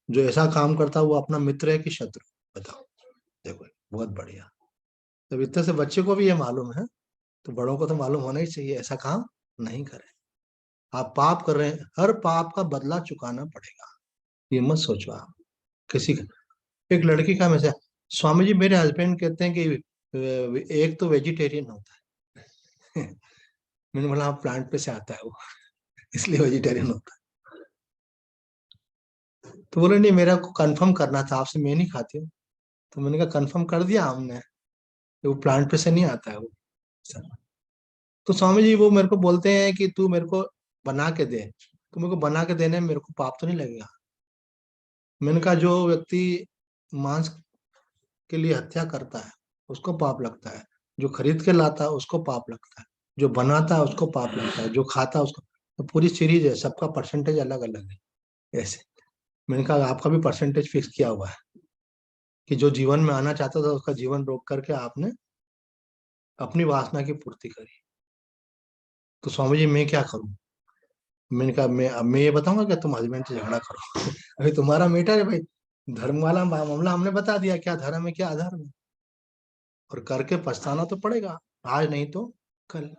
जो ऐसा काम करता है वो अपना मित्र है कि शत्रु, बताओ। देखो बहुत बढ़िया, जब इतने से बच्चे को भी ये मालूम है तो बड़ों को तो मालूम होना ही चाहिए, ऐसा काम नहीं करें। आप पाप कर रहे हैं, हर पाप का बदला चुकाना पड़ेगा, ये मत सोचो आप किसी का। एक लड़की का मैसेज, स्वामी जी मेरे हस्बैंड कहते हैं कि एक तो वेजिटेरियन होता है मैंने बोला आप प्लांट पे से आता है वो इसलिए वेजिटेरियन होता है। तो बोले नहीं मेरा को कंफर्म करना था आपसे, मैं नहीं खाती हूँ। तो मैंने कहा कंफर्म कर दिया हमने, वो प्लांट पे से नहीं आता है वो। तो स्वामी जी वो मेरे को बोलते हैं कि तू मेरे को बना के दे, तो मेरे को बना के देने में मेरे को पाप तो नहीं लगेगा। मैंने कहा जो व्यक्ति मांस के लिए हत्या करता है उसको पाप लगता है, जो खरीद के लाता है उसको पाप लगता है, जो बनाता है उसको पाप लगता है, जो खाता है उसको। तो पूरी सीरीज है, सबका परसेंटेज अलग अलग है ऐसे। मैंने कहा आपका भी परसेंटेज फिक्स किया हुआ है कि जो जीवन में आना चाहता था उसका जीवन रोक करके आपने अपनी वासना की पूर्ति करी। तो स्वामी जी मैं क्या करूं? मैंने कहा मैं ये बताऊंगा कि तुम हस्बैंड से झगड़ा करो। अभी तुम्हारा मैटर है भाई, धर्म वाला मामला हमने बता दिया क्या धर्म है क्या अधर्म है, और करके पछताना तो पड़ेगा, आज नहीं तो कल।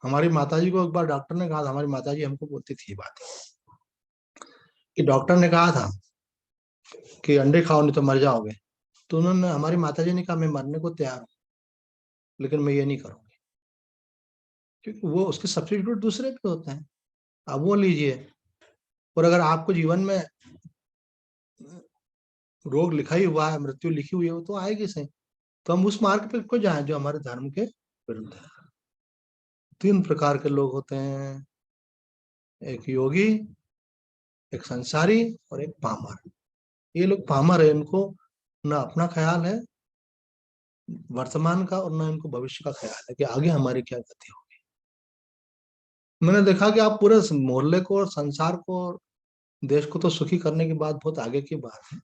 हमारी माताजी को एक बार डॉक्टर ने कहा था, हमारी माताजी हमको बोलती थी ये बात कि डॉक्टर ने कहा था कि अंडे खाओ नहीं तो मर जाओगे। तो उन्होंने, हमारी माताजी ने कहा मैं मरने को तैयार हूँ लेकिन मैं ये नहीं करूंगी, क्योंकि वो उसके सब्स्टिट्यूट दूसरे भी होते हैं, आप वो लीजिए। और अगर आपको जीवन में रोग लिखा ही हुआ है, मृत्यु लिखी हुई है, वो तो आएगी सही। तो हम उस मार्ग पे क्यों जाएं जो हमारे धर्म के विरुद्ध है। 3 प्रकार के लोग होते हैं, एक योगी, एक संसारी और एक पामर। ये लोग पामर है, इनको ना अपना ख्याल है वर्तमान का और ना इनको भविष्य का ख्याल है कि आगे हमारी क्या गति होगी। मैंने देखा कि आप पूरे मोहल्ले को और संसार को और देश को तो सुखी करने की बात बहुत आगे की बात है,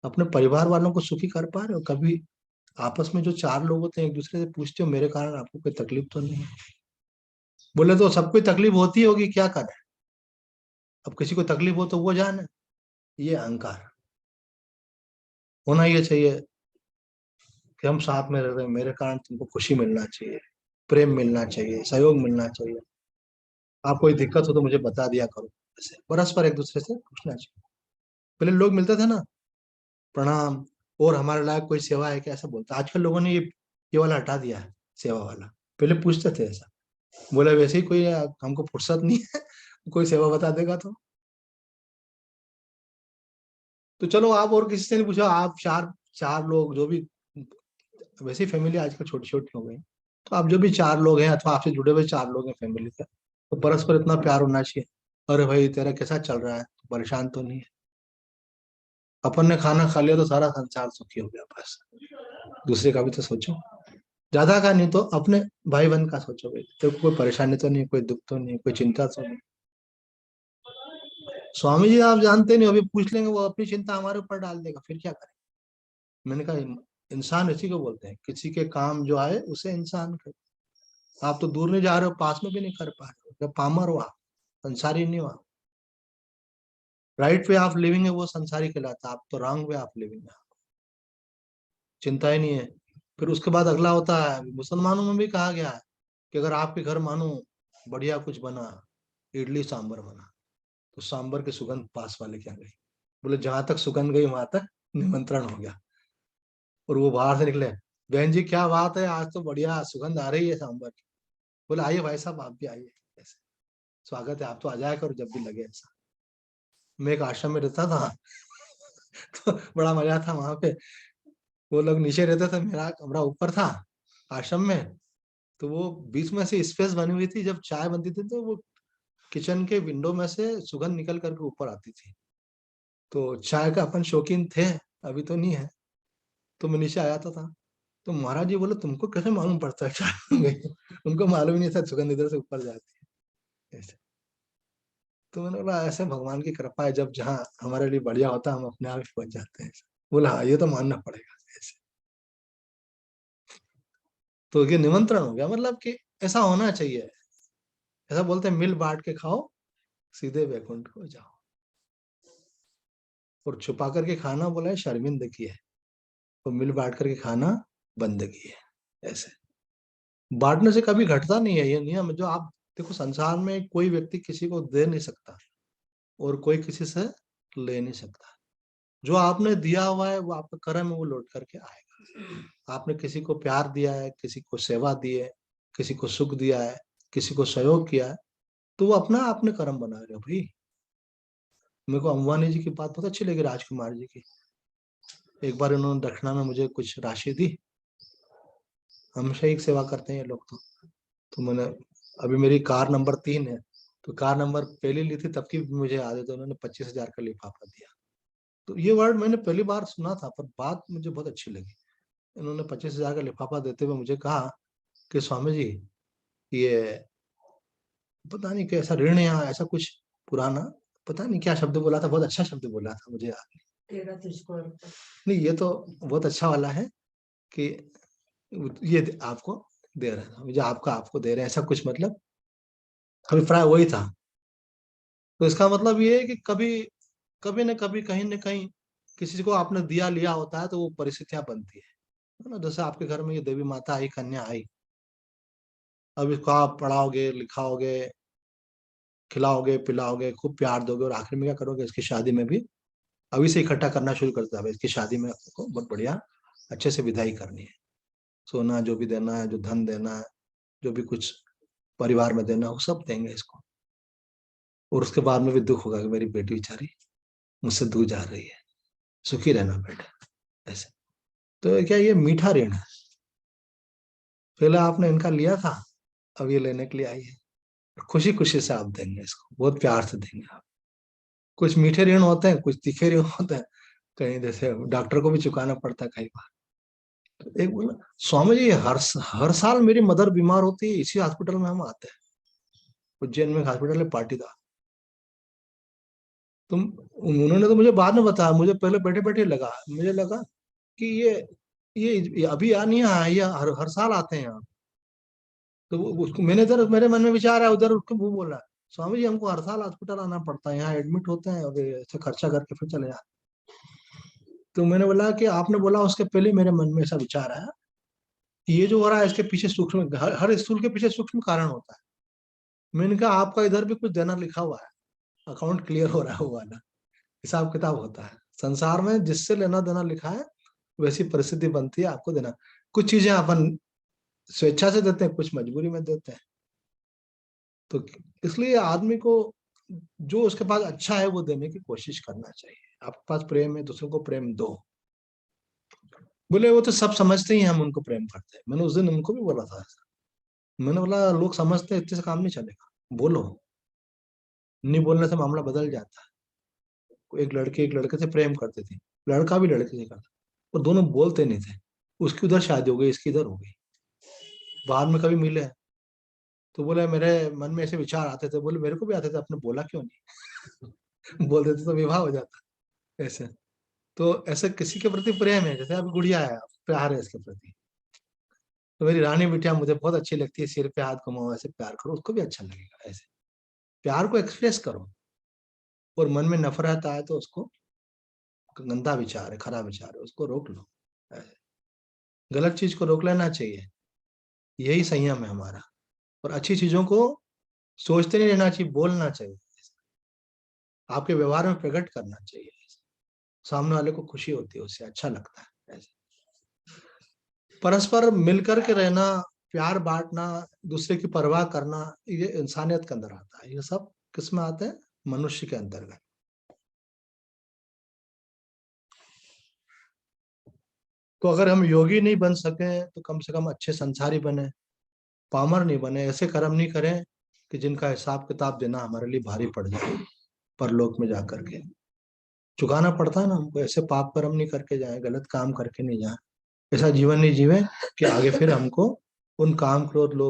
अपने परिवार वालों को सुखी कर पा रहे हो? कभी आपस में जो 4 लोग होते हैं एक दूसरे से पूछते हो मेरे कारण आपको कोई तकलीफ तो नहीं है? बोले तो सबको तकलीफ होती होगी, क्या करें, अब किसी को तकलीफ हो तो वो जाने। ये अहंकार होना ये चाहिए कि हम साथ में रह रहे हैं, मेरे कारण तुमको खुशी मिलना चाहिए, प्रेम मिलना चाहिए, सहयोग मिलना चाहिए। आप कोई दिक्कत हो तो मुझे बता दिया करो, ऐसे परस्पर एक दूसरे से पूछना चाहिए। पहले लोग मिलते थे ना, प्रणाम और हमारे लायक कोई सेवा है क्या, ऐसा बोलता। आजकल लोगों ने ये वाला हटा दिया है, सेवा वाला। पहले पूछते थे ऐसा, बोला वैसे ही कोई हमको फुर्सत नहीं है कोई सेवा बता देगा तो चलो आप और किसी से नहीं पूछो, आप चार चार लोग जो भी, वैसे ही फैमिली आजकल छोटी छोटी हो गई, तो आप जो भी 4 लोग हैं अथवा आपसे जुड़े हुए 4 लोग हैं फैमिली का, तो परस्पर इतना प्यार होना चाहिए। अरे भाई तेरा कैसा चल रहा है, परेशान तो नहीं है? अपन ने खाना खा लिया तो सारा संसार सुखी हो गया बस। दूसरे का भी तो सोचो, ज्यादा का नहीं तो अपने भाई बहन का सोचो भाई, तो कोई परेशानी तो नहीं, कोई दुख तो नहीं, कोई चिंता तो नहीं। स्वामी जी आप जानते नहीं, अभी पूछ लेंगे वो अपनी चिंता हमारे ऊपर डाल देगा, फिर क्या करें? मैंने कहा इंसान इसी को बोलते हैं, किसी के काम जो आए उसे इंसान कर। आप तो दूर नहीं जा रहे हो, पास में भी नहीं कर पा रहे हो, जब पामर हो आप, संसारी नहीं हो आप। राइट वे ऑफ लिविंग है वो संसारी कहलाता है, आप तो रॉन्ग वे ऑफ लिविंग है, चिंता ही नहीं है। फिर उसके बाद अगला होता है, मुसलमानों में भी कहा गया है कि अगर आपके घर मानो बढ़िया कुछ बना, इडली सांबर बना, तो सांबर की सुगंध पास वाले क्या गई, बोले जहां तक सुगंध गई वहां तक निमंत्रण हो गया। और वो बाहर से निकले, बहन जी क्या बात है, आज तो बढ़िया सुगंध आ रही है सांबर की। बोले आइए भाई साहब आप भी आइए, ऐसे स्वागत है, आप तो आ जाया करो जब भी लगे ऐसा। मैं एक आश्रम में रहता था तो बड़ा मजा था वहां पे। वो लोग नीचे रहते थे, मेरा कमरा ऊपर था आश्रम में। तो वो बीच में से स्पेस बनी हुई थी, जब चाय बनती थी तो वो किचन के विंडो में से सुगंध निकल करके ऊपर आती थी। तो चाय का अपन शौकीन थे, अभी तो नहीं है, तो मैं नीचे आया था। तो महाराज जी बोले तुमको कैसे मालूम पड़ता है चाय बन गई? उनको मालूम ही नहीं था सुगंध इधर से ऊपर जाती है ऐसे। तो मैंने बोला ऐसे भगवान की कृपा है, जब जहाँ हमारे लिए बढ़िया होता है हम अपने आप ही पहुंच जाते हैं। बोला हाँ ये तो मानना पड़ेगा ऐसे। तो ये निमंत्रण हो गया, मतलब कि ऐसा होना चाहिए। ऐसा बोलते हैं मिल बांट के खाओ, सीधे वैकुंठ को जाओ। और छुपा करके खाना बोला है शर्मिंदगी है, तो मिल बांट करके खाना बंदगी है ऐसे। बांटने से कभी घटता नहीं है ये नियम, जो आप देखो संसार में कोई व्यक्ति किसी को दे नहीं सकता और कोई किसी से ले नहीं सकता। जो आपने दिया हुआ है वो आपका कर्म है, वो लौट करके आएगा। आपने किसी को प्यार दिया है, किसी को सेवा दी है, किसी को सुख दिया है, किसी को सहयोग किया है, तो वो अपना आपने कर्म बना रहे हो भाई। मेरे को अंबानी जी की बात बहुत अच्छी लगी, राजकुमार जी की। एक बार इन्होंने दक्षिणा में मुझे कुछ राशि दी, हमेशा एक सेवा करते हैं ये लोग तो। तो मैंने अभी मेरी कार नंबर 3 है, तो कार नंबर पहली ली थी तब की मुझे याद है, तो उन्होंने 25,000 का लिफाफा दिया। तो ये वर्ड मैंने पहली बार सुना था, पर बात मुझे बहुत अच्छी लगी। इन्होंने 25,000 का लिफाफा देते हुए मुझे कहा कि स्वामी जी, ये पता नहीं कैसा ऋण या ऐसा कुछ पुराना, पता नहीं क्या शब्द बोला था, बहुत अच्छा शब्द बोला था, मुझे याद तेरा तुझको अर्पण। नहीं। ये तो बहुत अच्छा वाला है कि ये आपको दे रहे हैं, मुझे आपका आपको दे रहे हैं, ऐसा कुछ मतलब अभिप्राय वही था। तो इसका मतलब ये है कि कभी कभी न कभी कहीं न कहीं किसी को आपने दिया लिया होता है तो वो परिस्थितियां बनती है ना। जैसे आपके घर में ये देवी माता आई, कन्या आई, अब इसको आप पढ़ाओगे लिखाओगे, खिलाओगे पिलाओगे, खूब प्यार दोगे, और आखिर में क्या करोगे, इसकी शादी में भी अभी से इकट्ठा करना शुरू कर देता है। इसकी शादी में आपको बहुत बढ़िया अच्छे से विदाई करनी है, सोना जो भी देना है, जो धन देना है, जो भी कुछ परिवार में देना है, वो सब देंगे इसको। और उसके बाद में भी दुख होगा कि मेरी बेटी बेचारी मुझसे दूर जा रही है, सुखी रहना बेटा, ऐसे। तो क्या ये मीठा ऋण है? पहले आपने इनका लिया था, अब ये लेने के लिए आई है, खुशी खुशी से आप देंगे इसको, बहुत प्यार से देंगे आप। कुछ मीठे ऋण होते हैं, कुछ तीखे ऋण होते हैं, कहीं जैसे डॉक्टर को भी चुकाना पड़ता है कई बार। तो एक बोला, स्वामी जी हर साल मेरी मदर बीमार होती है, इसी हॉस्पिटल में हम आते हैं। उज्जैन में हॉस्पिटल है पाटीदार। तुम उन्होंने तो मुझे बाद में बताया, मुझे पहले बैठे बैठे लगा, मुझे लगा कि ये अभी आ नहीं आया, ये हर साल आते हैं यहाँ। तो उसको मैंने इधर, मेरे मन में विचार है, उधर उसको वो बोला, स्वामी जी हमको हर साल हॉस्पिटल आना पड़ता है, यहाँ एडमिट होते हैं और ऐसे खर्चा करके फिर चले जाते। तो मैंने बोला कि आपने बोला उसके पहले मेरे मन में ऐसा विचार आया, ये जो हो रहा है इसके पीछे सूक्ष्म, हर स्थूल के पीछे सूक्ष्म कारण होता है। मैंने कहा आपका इधर भी कुछ देना लिखा हुआ है, अकाउंट क्लियर हो रहा है, वो वाला हिसाब किताब होता है संसार में, जिससे लेना देना लिखा है वैसी परिस्थिति बनती है आपको देना। कुछ चीजें अपन स्वेच्छा से देते हैं, कुछ मजबूरी में देते हैं। तो इसलिए आदमी को जो उसके पास अच्छा है वो देने की कोशिश करना चाहिए। आपके पास प्रेम है, दूसरों को प्रेम दो। बोले वो तो सब समझते ही हैं, हम उनको प्रेम करते हैं। मैंने उस दिन उनको भी बोला था ऐसा। मैंने बोला लोग समझते हैं, इतने से काम नहीं चलेगा, बोलो। नहीं बोलने से मामला बदल जाता है। एक लड़के से प्रेम करते थे, लड़का भी लड़के से करता, और दोनों बोलते नहीं थे। उसकी उधर शादी हो गई, इसकी इधर हो गई। बाद में कभी मिले तो बोले मेरे मन में ऐसे विचार आते थे, बोले मेरे को भी आते थे, आपने बोला क्यों नहीं? बोल देते तो विवाह हो जाता ऐसे। तो ऐसे किसी के प्रति प्रेम है, जैसे अभी गुड़िया है, प्यार है इसके प्रति। तो मेरी रानी बिटिया मुझे बहुत अच्छी लगती है, सिर पे हाथ घुमाओ, ऐसे प्यार करो, उसको भी अच्छा लगेगा। ऐसे प्यार को एक्सप्रेस करो। और मन में नफरत आए तो उसको, गंदा विचार है, खराब विचार है, उसको रोक लो। ऐसे गलत चीज को रोक लेना चाहिए, यही संयम है हमारा। और अच्छी चीजों को सोचते नहीं रहना चाहिए, बोलना चाहिए, आपके व्यवहार में प्रकट करना चाहिए। सामने वाले को खुशी होती है, उससे अच्छा लगता है। ऐसे परस्पर मिलकर के रहना, प्यार बांटना, दूसरे की परवाह करना, ये इंसानियत के अंदर आता है। ये सब किस में आते हैं? मनुष्य के अंतर्गत। तो अगर हम योगी नहीं बन सके तो कम से कम अच्छे संसारी बने, पामर नहीं बने, ऐसे कर्म नहीं करें कि जिनका हिसाब किताब देना हमारे लिए भारी पड़ जाए परलोक में जाकर के। चुकाना पड़ता है ना हमको, ऐसे पाप कर्म नहीं करके जाए, गलत काम करके नहीं जाए, ऐसा जीवन नहीं जीवे कि आगे फिर हमको उन काम क्रोध लोभ